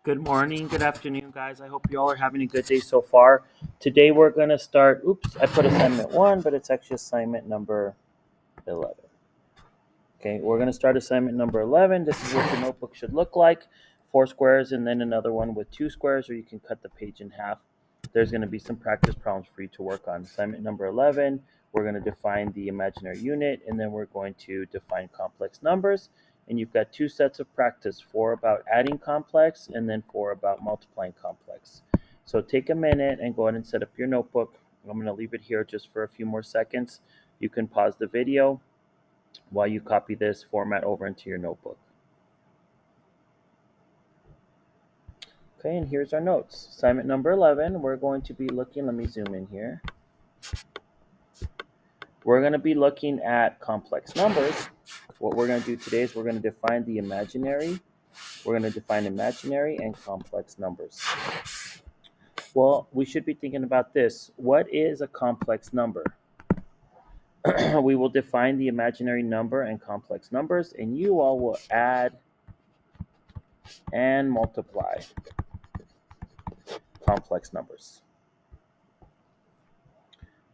Good morning, good afternoon, guys. I hope you all are having a good day so far. Today we're going to start, I put assignment 1, but it's actually assignment number 11. Okay, we're going to start assignment number 11. This is what your notebook should look like. 4 squares and then another one with 2 squares, or you can cut the page in half. There's going to be some practice problems for you to work on. Assignment number 11, we're going to define the imaginary unit, and then we're going to define complex numbers. And you've got 2 sets of practice, 4 about adding complex and then 4 about multiplying complex. So take a minute and go ahead and set up your notebook. I'm going to leave it here just for a few more seconds. You can pause the video while you copy this format over into your notebook. Okay, and here's our notes. Assignment number 11, we're going to be looking, let me zoom in here. We're going to be looking at complex numbers. What we're going to do today is we're going to define the imaginary. We're going to define imaginary and complex numbers. Well, we should be thinking about this. What is a complex number? We will define the imaginary number and complex numbers, and you all will add and multiply complex numbers.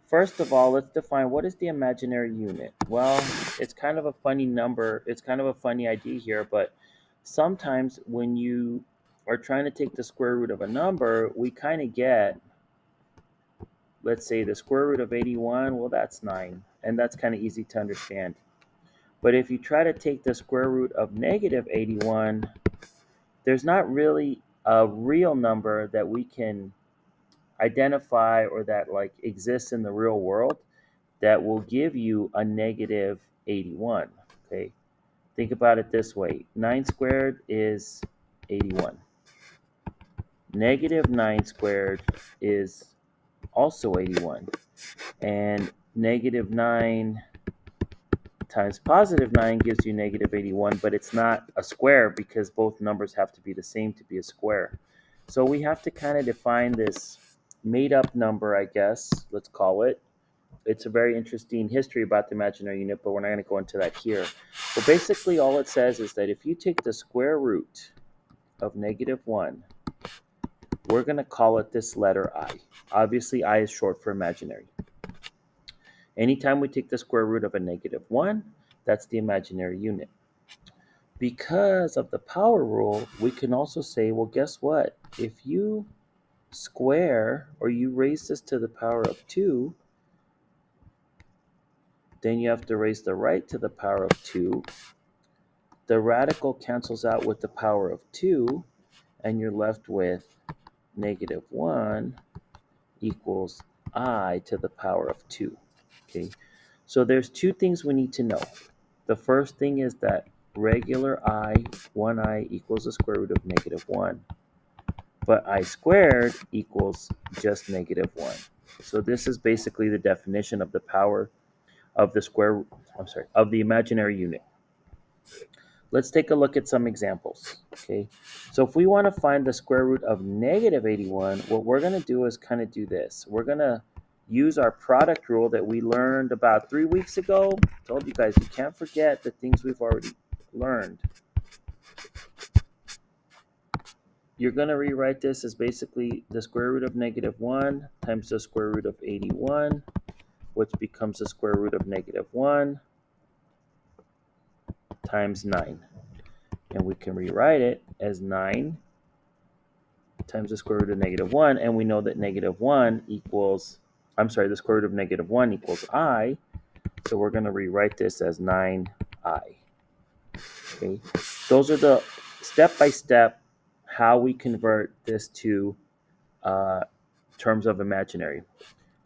First of all, let's define what is the imaginary unit. Well, it's kind of a funny number. It's kind of a funny idea here, but sometimes when you are trying to take the square root of a number, we kind of get, let's say, the square root of 81. Well, that's 9, and that's kind of easy to understand. But if you try to take the square root of negative 81, there's not really a real number that we can identify or that like exists in the real world that will give you a negative 81. Okay, think about it this way. 9 squared is 81. Negative 9 squared is also 81. And negative 9 times positive 9 gives you negative 81, but it's not a square because both numbers have to be the same to be a square. So we have to kind of define this made up number, I guess, let's call it. It's a very interesting history about the imaginary unit, but we're not going to go into that here. But basically all it says is that if you take the square root of negative 1, we're going to call it this letter I. Obviously, I is short for imaginary. Anytime we take the square root of a negative 1, that's the imaginary unit. Because of the power rule, we can also say, well, guess what? If you square or you raise this to the power of 2, then you have to raise the right to the power of 2. The radical cancels out with the power of 2, and you're left with negative 1 equals I to the power of 2. Okay, so there's 2 things we need to know. The first thing is that regular I, 1I equals the square root of negative 1. But I squared equals just negative 1. So this is basically the definition of the power of of the imaginary unit. Let's take a look at some examples. Okay, so if we want to find the square root of negative 81, what we're going to do is kind of do this. We're going to use our product rule that we learned about 3 weeks ago. I told you guys, you can't forget the things we've already learned. You're going to rewrite this as basically the square root of negative 1 times the square root of 81, which becomes the square root of negative 1 times 9. And we can rewrite it as 9 times the square root of negative 1, and we know that negative 1 equals, the square root of negative 1 equals I, so we're going to rewrite this as 9I. Okay, those are the step-by-step how we convert this to terms of imaginary.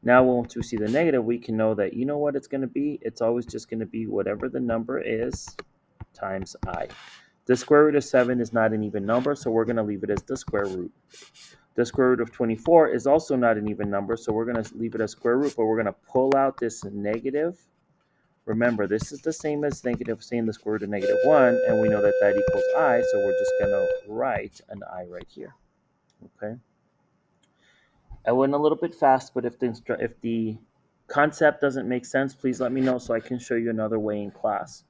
Now, once we see the negative, we can know that, you know what it's going to be? It's always just going to be whatever the number is times I. The square root of 7 is not an even number, so we're going to leave it as the square root. The square root of 24 is also not an even number, so we're going to leave it as square root, but we're going to pull out this negative. Remember, this is the same as negative, saying the square root of negative 1, and we know that that equals I, so we're just going to write an I right here. Okay. I went a little bit fast, but if the concept doesn't make sense, please let me know so I can show you another way in class.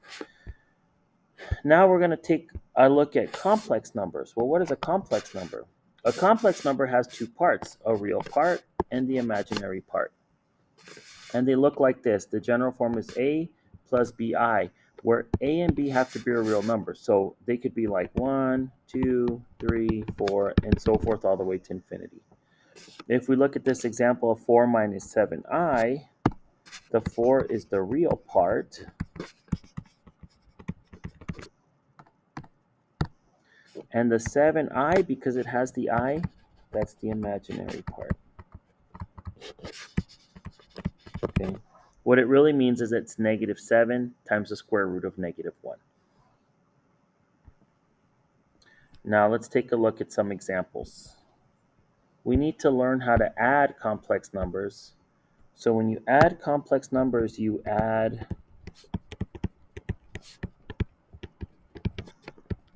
Now we're going to take a look at complex numbers. Well, what is a complex number? A complex number has two parts, a real part and the imaginary part. And they look like this. The general form is a plus bi, where a and b have to be a real number. So they could be like 1, 2, 3, 4, and so forth all the way to infinity. If we look at this example of 4 minus 7i, the 4 is the real part. And the 7i, because it has the I, that's the imaginary part. Okay. What it really means is it's negative 7 times the square root of negative 1. Now let's take a look at some examples. We need to learn how to add complex numbers. So when you add complex numbers, you add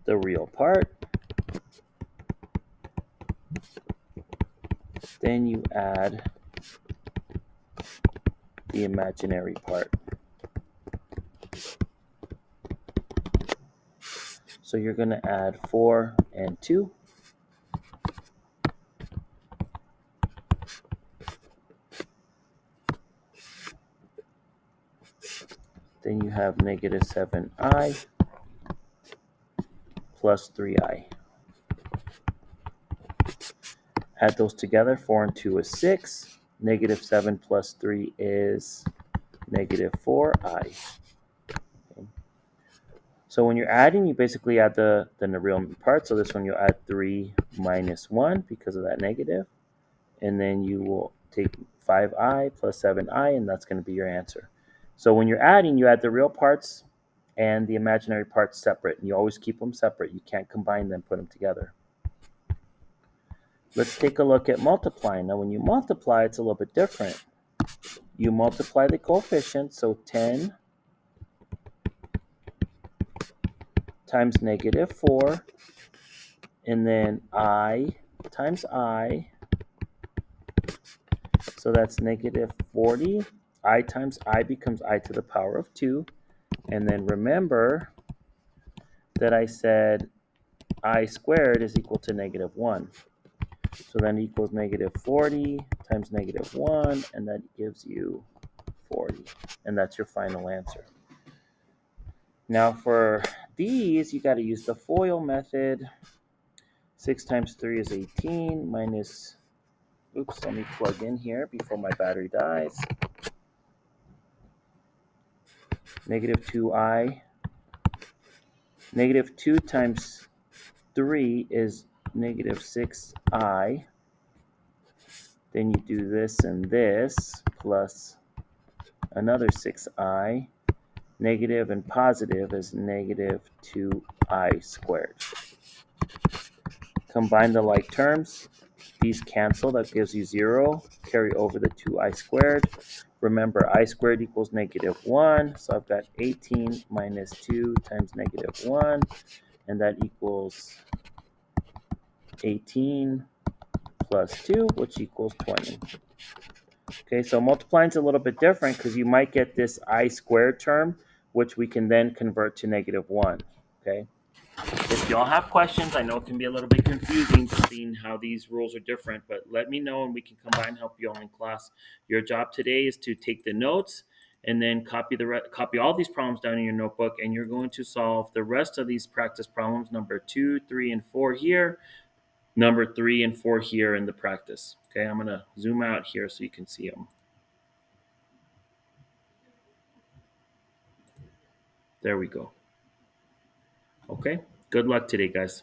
the real part, then you add the imaginary part. So you're going to add 4 and 2. Then you have negative 7i plus 3i. Add those together, 4 and 2 is 6. Negative 7 plus 3 is negative 4i. Okay. So when you're adding, you basically add the real part. So this one you'll add 3 minus 1 because of that negative. And then you will take 5i plus 7i, and that's going to be your answer. So when you're adding, you add the real parts and the imaginary parts separate. And you always keep them separate. You can't combine them, put them together. Let's take a look at multiplying. Now when you multiply, it's a little bit different. You multiply the coefficients, so 10 times negative 4, and then I times I, so that's negative 40. I times I becomes I to the power of 2. And then remember that I said I squared is equal to negative 1. So then equals negative 40 times negative 1, and that gives you 40. And that's your final answer. Now for these, you got to use the FOIL method. 6 times 3 is 18 minus, oops, let me plug in here before my battery dies. Negative 2i. Negative 2 times 3 is negative 6i. Then you do this and this plus another 6i. Negative and positive is negative 2i squared. Combine the like terms. These cancel. That gives you 0. Carry over the 2i squared. Remember, I squared equals negative 1. So I've got 18 minus 2 times negative 1. And that equals 18 plus 2, which equals 20. Okay, so multiplying is a little bit different because you might get this I squared term, which we can then convert to negative 1. Okay. If y'all have questions, I know it can be a little bit confusing seeing how these rules are different, but let me know and we can combine and help you all in class. Your job today is to take the notes and then copy all these problems down in your notebook, and you're going to solve the rest of these practice problems, number 2, 3, and 4 here, number 3 and 4 here in the practice. Okay, I'm going to zoom out here so you can see them. There we go. Okay, good luck today, guys.